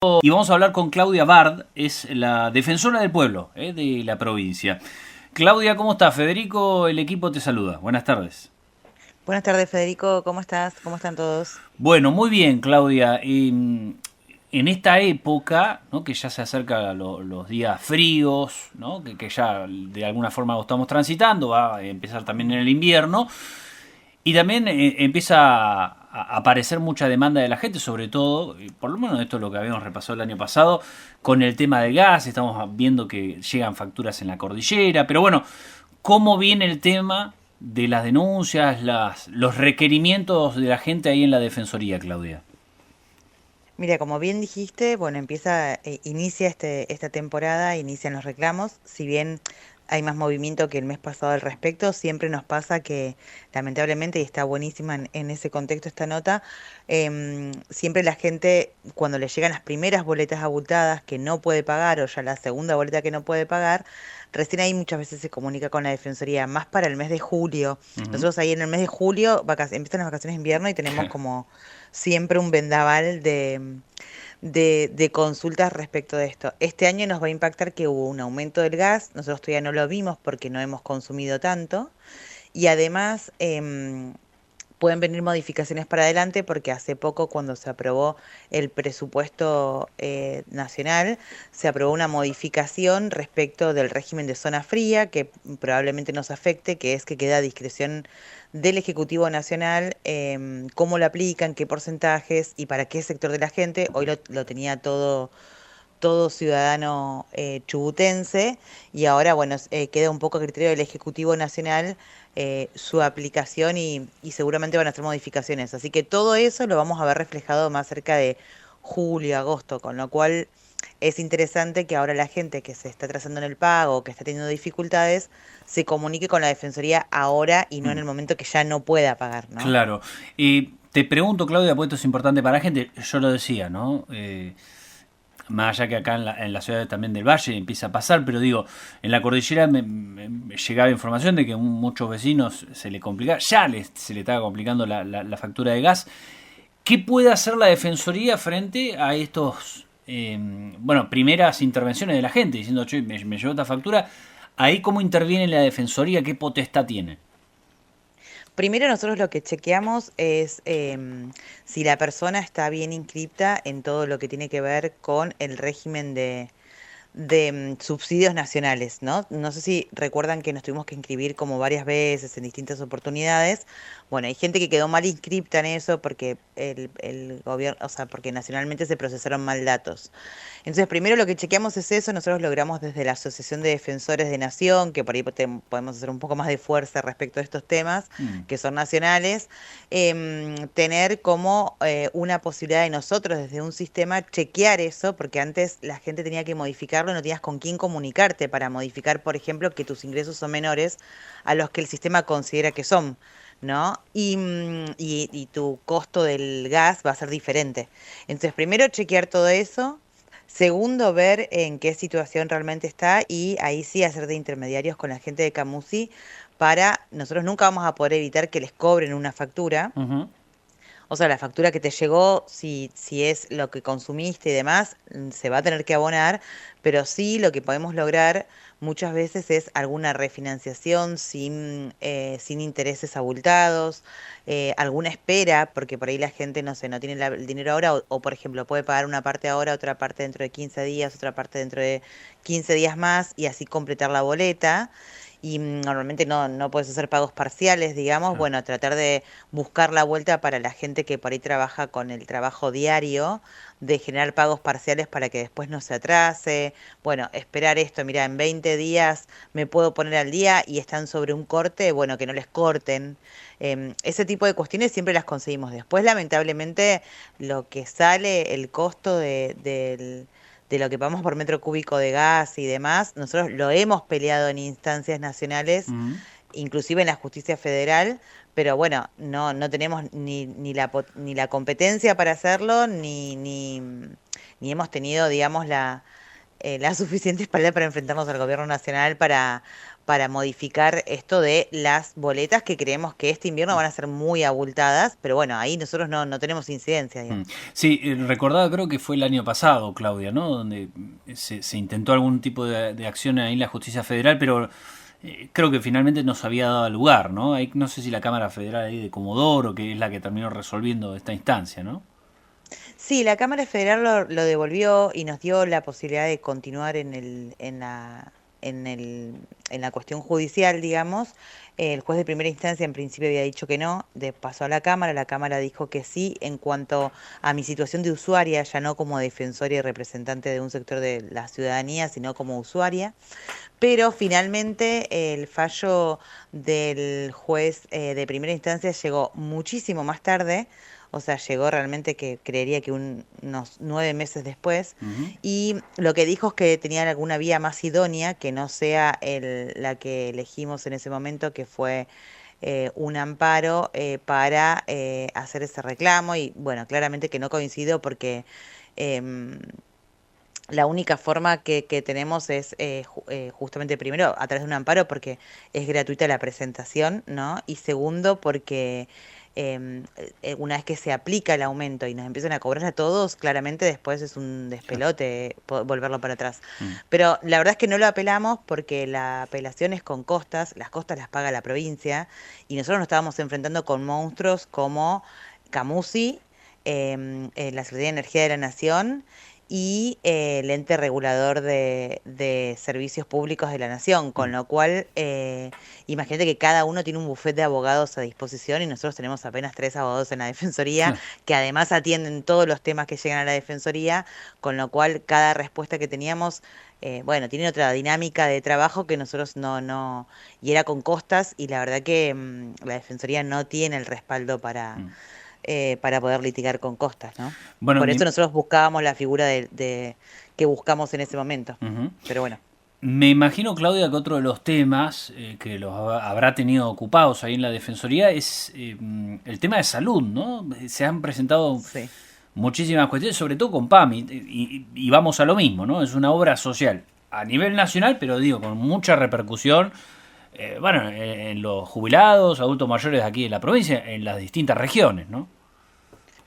Y vamos a hablar con Claudia Bard, es la defensora del pueblo de la provincia. Claudia, ¿cómo estás? Federico, el equipo te saluda. Buenas tardes. Buenas tardes, Federico. ¿Cómo estás? ¿Cómo están todos? Bueno, muy bien, Claudia. En esta época, ¿no?, que ya se acercan los días fríos, ¿no?, que ya de alguna forma lo estamos transitando, va a empezar también en el invierno. Y también empieza a aparecer mucha demanda de la gente, sobre todo, por lo menos esto es lo que habíamos repasado el año pasado, con el tema del gas. Estamos viendo que llegan facturas en la cordillera, pero bueno, ¿cómo viene el tema de las denuncias, los requerimientos de la gente ahí en la Defensoría, Claudia? Mira, como bien dijiste, bueno, inicia esta temporada, inician los reclamos. Si bien hay más movimiento que el mes pasado al respecto, siempre nos pasa que, lamentablemente, y está buenísima en ese contexto esta nota, siempre la gente, cuando le llegan las primeras boletas abultadas que no puede pagar, o ya la segunda boleta que no puede pagar, recién ahí muchas veces se comunica con la Defensoría, más para el mes de julio. Ujú. Nosotros ahí en el mes de julio empiezan las vacaciones de invierno y tenemos como siempre un vendaval de consultas respecto de esto. Este año nos va a impactar que hubo un aumento del gas, nosotros todavía no lo vimos porque no hemos consumido tanto, y además pueden venir modificaciones para adelante porque hace poco, cuando se aprobó el presupuesto nacional, se aprobó una modificación respecto del régimen de zona fría que probablemente nos afecte, que es que queda a discreción del Ejecutivo Nacional cómo lo aplican, qué porcentajes y para qué sector de la gente. Hoy lo tenía todo ciudadano chubutense, y ahora, bueno, queda un poco a criterio del Ejecutivo Nacional su aplicación, y seguramente van a hacer modificaciones. Así que todo eso lo vamos a ver reflejado más cerca de julio, agosto, con lo cual es interesante que ahora la gente que se está atrasando en el pago, que está teniendo dificultades, se comunique con la Defensoría ahora y no en Mm. el momento que ya no pueda pagar, ¿no? Claro. Y te pregunto, Claudia, porque esto es importante para la gente, yo lo decía, ¿no? Más allá que acá en la ciudad también del Valle empieza a pasar, pero digo, en la cordillera me llegaba información de que a muchos vecinos se le complica, se le estaba complicando la factura de gas. ¿Qué puede hacer la Defensoría frente a estos, bueno, primeras intervenciones de la gente diciendo, che, me llegó esta factura? Ahí cómo interviene la Defensoría, qué potestad tiene. Primero nosotros lo que chequeamos es si la persona está bien inscripta en todo lo que tiene que ver con el régimen de subsidios nacionales, ¿no? No sé si recuerdan que nos tuvimos que inscribir como varias veces en distintas oportunidades. Bueno, hay gente que quedó mal inscripta en eso porque el gobierno, o sea, porque nacionalmente se procesaron mal datos. Entonces, primero lo que chequeamos es eso. Nosotros logramos desde la Asociación de Defensores de Nación, que por ahí podemos hacer un poco más de fuerza respecto a estos temas, Mm. que son nacionales, tener como una posibilidad de nosotros desde un sistema chequear eso, porque antes la gente tenía que modificarlo y no tenías con quién comunicarte para modificar, por ejemplo, que tus ingresos son menores a los que el sistema considera que son, ¿no? Y tu costo del gas va a ser diferente. Entonces, primero chequear todo eso. Segundo, ver en qué situación realmente está, y ahí sí hacer de intermediarios con la gente de Camusi para, nosotros nunca vamos a poder evitar que les cobren una factura. Ujú. O sea, la factura que te llegó, si es lo que consumiste y demás, se va a tener que abonar, pero sí lo que podemos lograr muchas veces es alguna refinanciación sin intereses abultados, alguna espera, porque por ahí la gente, no sé, no tiene el dinero ahora, o por ejemplo puede pagar una parte ahora, otra parte dentro de 15 días, otra parte dentro de 15 días más, y así completar la boleta. Y normalmente no puedes hacer pagos parciales, digamos. Claro. Bueno, tratar de buscar la vuelta para la gente que por ahí trabaja con el trabajo diario, de generar pagos parciales para que después no se atrase. Bueno, esperar esto, mira, en 20 días me puedo poner al día y están sobre un corte, bueno, que no les corten. Ese tipo de cuestiones siempre las conseguimos. Después, lamentablemente, lo que sale, el costo de lo que pagamos por metro cúbico de gas y demás, nosotros lo hemos peleado en instancias nacionales, Ujú. inclusive en la justicia federal, pero bueno, no tenemos ni la competencia para hacerlo, ni hemos tenido, digamos, la suficiente espalda para enfrentarnos al gobierno nacional para modificar esto de las boletas que creemos que este invierno van a ser muy abultadas, pero bueno, ahí nosotros no tenemos incidencia, Mm. digamos. Sí, recordaba, creo que fue el año pasado, Claudia, ¿no? Donde se intentó algún tipo de acción ahí en la justicia federal, pero creo que finalmente no se había dado lugar, ¿no? No sé si la Cámara Federal ahí de Comodoro, que es la que terminó resolviendo esta instancia, ¿no? Sí, la Cámara Federal lo devolvió y nos dio la posibilidad de continuar en el, en la cuestión judicial, digamos. El juez de primera instancia en principio había dicho que no, pasó a la Cámara dijo que sí en cuanto a mi situación de usuaria, ya no como defensora y representante de un sector de la ciudadanía, sino como usuaria. Pero finalmente el fallo del juez de primera instancia llegó muchísimo más tarde, o sea, llegó realmente que creería que unos 9 meses después, Ujú. y lo que dijo es que tenían alguna vía más idónea que no sea la que elegimos en ese momento, que fue un amparo para hacer ese reclamo, y bueno, claramente que no coincido porque... em, la única forma que tenemos es justamente primero a través de un amparo porque es gratuita la presentación, ¿no? Y segundo porque una vez que se aplica el aumento y nos empiezan a cobrar a todos, claramente después es un Claro. despelote volverlo para atrás. Mm. Pero la verdad es que no lo apelamos porque la apelación es con costas, las costas las paga la provincia y nosotros nos estábamos enfrentando con monstruos como Camusi, la Secretaría de Energía de la Nación y el ente regulador de servicios públicos de la nación, con Mm. lo cual imagínate que cada uno tiene un bufete de abogados a disposición y nosotros tenemos apenas 3 abogados en la Defensoría, Claro. que además atienden todos los temas que llegan a la Defensoría, con lo cual cada respuesta que teníamos, bueno, tiene otra dinámica de trabajo que nosotros y era con costas y la verdad que la Defensoría no tiene el respaldo Mm. para poder litigar con costas, ¿no? Bueno, Por eso nosotros buscábamos la figura que buscamos en ese momento. ujú. Pero bueno, Me imagino, Claudia, que otro de los temas que los habrá tenido ocupados ahí en la Defensoría es el tema de salud, ¿no? Se han presentado sí. muchísimas cuestiones, sobre todo con PAMI, y vamos a lo mismo, ¿no? Es una obra social a nivel nacional, pero digo, con mucha repercusión, bueno, en los jubilados, adultos mayores de aquí de la provincia, en las distintas regiones, ¿no?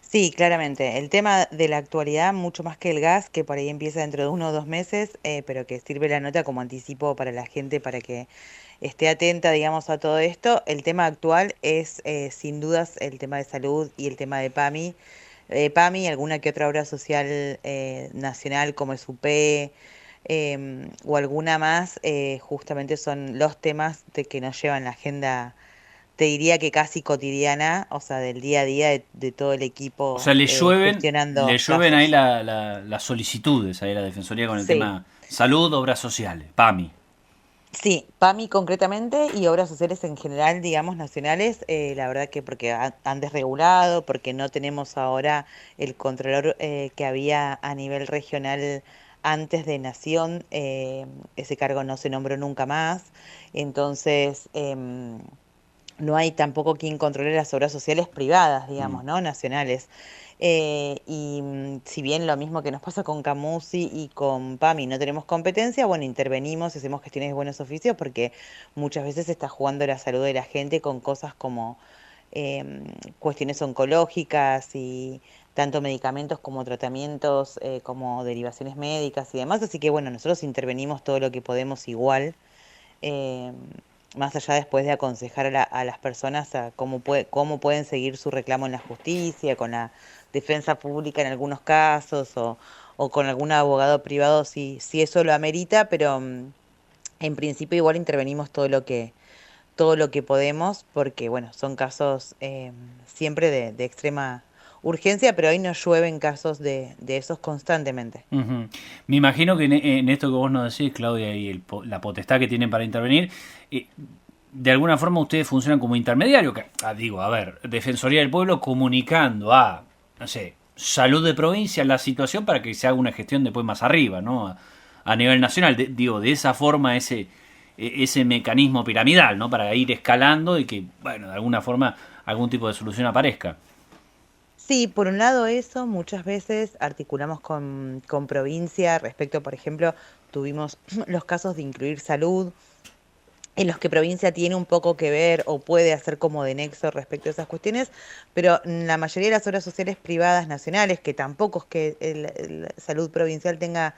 Sí, claramente. El tema de la actualidad, mucho más que el gas, que por ahí empieza dentro de 1 o 2 meses, pero que sirve la nota como anticipo para la gente para que esté atenta, digamos, a todo esto. El tema actual es, sin dudas, el tema de salud y el tema de PAMI. PAMI, alguna que otra obra social nacional como es UP o alguna más, justamente son los temas que nos llevan la agenda, te diría que casi cotidiana, o sea, del día a día de todo el O sea, equipo le gestionando llueven ahí casos. las solicitudes ahí a la Defensoría con el Sí, tema salud, obras sociales, PAMI. sí, PAMI concretamente y obras sociales en general, digamos, nacionales, la verdad que porque han desregulado, porque no tenemos ahora el controlador que había a nivel regional antes de Nación, ese cargo no se nombró nunca más, entonces no hay tampoco quien controle las obras sociales privadas, Mm. digamos, ¿no? Nacionales. Y si bien lo mismo que nos pasa con Camusi y con PAMI no tenemos competencia, bueno, intervenimos y hacemos gestiones de buenos oficios porque muchas veces se está jugando la salud de la gente con cosas como cuestiones oncológicas y tanto medicamentos como tratamientos, como derivaciones médicas y demás. Así que bueno, nosotros intervenimos todo lo que podemos igual eh, más allá después de aconsejar a las personas a cómo pueden seguir su reclamo en la justicia, con la defensa pública en algunos casos, o con algún abogado privado si eso lo amerita, pero en principio igual intervenimos todo lo que podemos, porque bueno, son casos siempre de extrema urgencia, pero hoy nos llueven casos de esos constantemente. Ujú. Me imagino que en esto que vos nos decís, Claudia, y la potestad que tienen para intervenir, eh, de alguna forma ustedes funcionan como intermediario. Digo, a ver, Defensoría del Pueblo comunicando a, no sé, Salud de Provincia la situación para que se haga una gestión después más arriba, ¿no? A nivel nacional. Digo, de esa forma ese mecanismo piramidal, ¿no? Para ir escalando y que, bueno, de alguna forma algún tipo de solución aparezca. Sí, por un lado eso, muchas veces articulamos con provincia respecto, por ejemplo, tuvimos los casos de incluir salud, en los que provincia tiene un poco que ver o puede hacer como de nexo respecto a esas cuestiones, pero la mayoría de las obras sociales privadas nacionales, que tampoco es que salud provincial tenga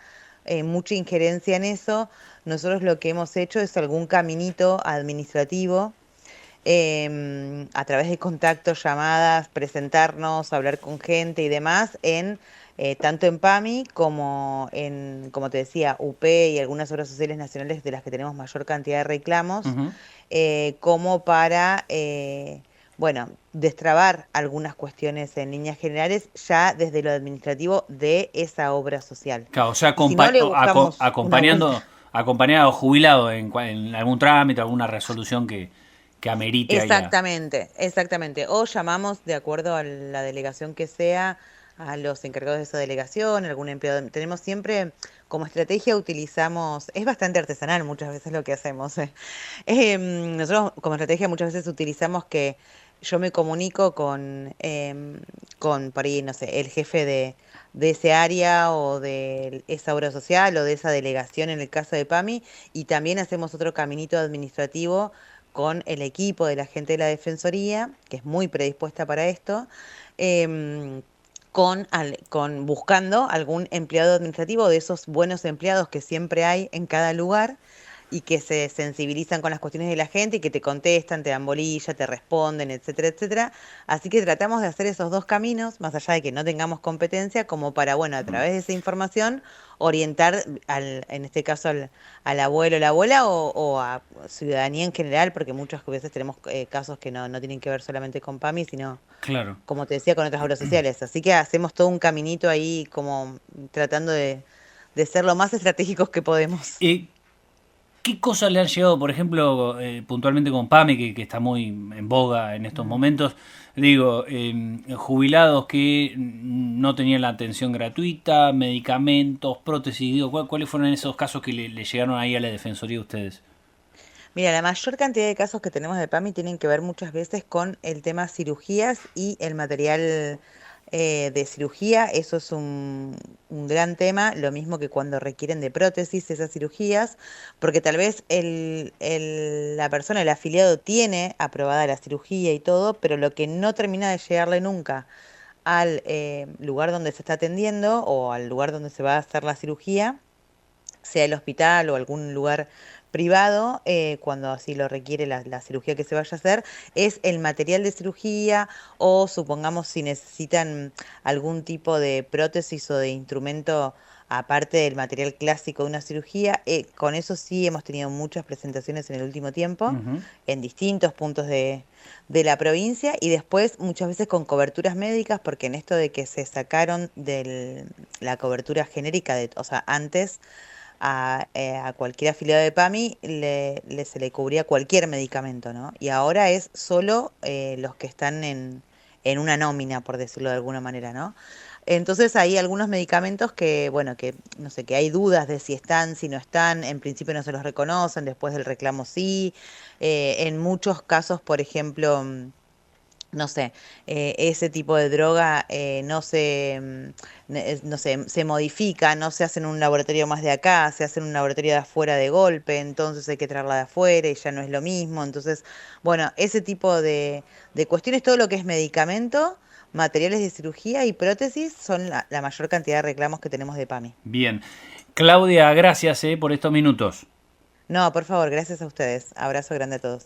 mucha injerencia en eso, nosotros lo que hemos hecho es algún caminito administrativo a través de contactos, llamadas, presentarnos, hablar con gente y demás, tanto en PAMI como en, como te decía, UP y algunas obras sociales nacionales de las que tenemos mayor cantidad de reclamos, Ujú. como para, bueno, destrabar algunas cuestiones en líneas generales ya desde lo administrativo de esa obra social. Claro, o sea, Y si no, le buscamos una vuelta. acompañado o jubilado en algún trámite, alguna resolución que amerite ahí a... Exactamente, exactamente. O llamamos de acuerdo a la delegación que sea, a los encargados de esa delegación, algún empleado. Tenemos siempre, como estrategia utilizamos, es bastante artesanal muchas veces lo que hacemos. Nosotros como estrategia muchas veces utilizamos que yo me comunico con por ahí, no sé, el jefe de ese área o de esa obra social o de esa delegación en el caso de PAMI, y también hacemos otro caminito administrativo con el equipo de la gente de la Defensoría, que es muy predispuesta para esto, em, con buscando algún empleado administrativo de esos buenos empleados que siempre hay en cada lugar y que se sensibilizan con las cuestiones de la gente y que te contestan, te dan bolilla, te responden, etcétera, etcétera. Así que tratamos de hacer esos dos caminos, más allá de que no tengamos competencia, como para, bueno, a través de esa información orientar en este caso al abuelo o la abuela o a ciudadanía en general, porque muchas veces tenemos casos que no tienen que ver solamente con PAMI, sino, Claro. como te decía, con otras obras sociales. Así que hacemos todo un caminito ahí como tratando de ser lo más estratégicos que podemos. Eh, ¿Qué cosas le han llegado, por ejemplo, puntualmente con PAMI, que está muy en boga en estos Mm. momentos? Digo, jubilados que no tenían la atención gratuita, medicamentos, prótesis, digo, ¿cuáles fueron esos casos que le llegaron ahí a la Defensoría a ustedes? Mira, la mayor cantidad de casos que tenemos de PAMI tienen que ver muchas veces con el tema cirugías y el material de cirugía. Eso es un gran tema, lo mismo que cuando requieren de prótesis esas cirugías, porque tal vez la persona, el afiliado, tiene aprobada la cirugía y todo, pero lo que no termina de llegarle nunca al lugar donde se está atendiendo o al lugar donde se va a hacer la cirugía, sea el hospital o algún lugar privado, cuando así lo requiere la cirugía que se vaya a hacer, es el material de cirugía o supongamos si necesitan algún tipo de prótesis o de instrumento aparte del material clásico de una cirugía. Con eso sí hemos tenido muchas presentaciones en el último tiempo Ujú. en distintos puntos de la provincia y después muchas veces con coberturas médicas, porque en esto de que se sacaron de la cobertura genérica, o sea, antes a cualquier afiliado de PAMI se le cubría cualquier medicamento, ¿no? Y ahora es solo los que están en una nómina, por decirlo de alguna manera, ¿no? Entonces hay algunos medicamentos que, bueno, que no sé, que hay dudas de si están, si no están, en principio no se los reconocen, después del reclamo sí. En muchos casos, por ejemplo, no sé, ese tipo de droga no se, no sé, se modifica, no se hace en un laboratorio más de acá, se hace en un laboratorio de afuera de golpe, entonces hay que traerla de afuera y ya no es lo mismo. Entonces, bueno, ese tipo de cuestiones, todo lo que es medicamento, materiales de cirugía y prótesis son la mayor cantidad de reclamos que tenemos de PAMI. Bien. Claudia, gracias por estos minutos. No, por favor, gracias a ustedes. Abrazo grande a todos.